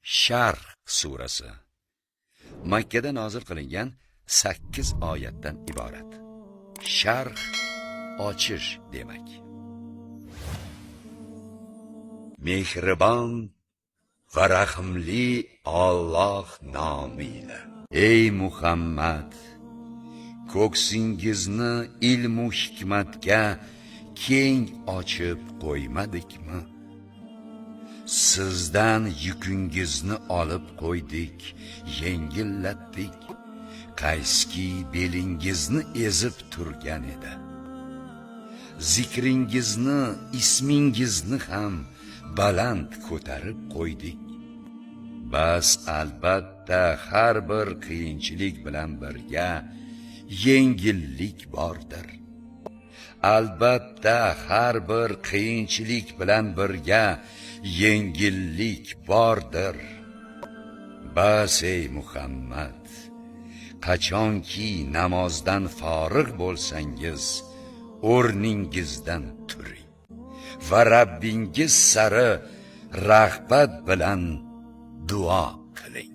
Sharh surasi Makka da nozil qilingan 8 oyatdan iborat. Sharh ochish demak. Mehribon va rahimli Alloh nomiyle. Ey Muhammad, ko'ksingizni ilm va hikmatga keng ochib qo'ymadikmi? Sizdan yukingizni olib qo'ydik, yengillatdik. Qayski belingizni ezib turgan edi. Zikringizni, ismingizni ham baland ko'tarib qo'ydik. Bas albatta har bir qiyinchilik bilan birga yengillik bordir. Albatta har bir qiyinchilik bilan birga yengillik bordir. Bas ey Muhammad, qachonki namozdan forig' bo'lsangiz, o'rningizdan turing va Rabbingiz sari rag'bat bilan duo qiling.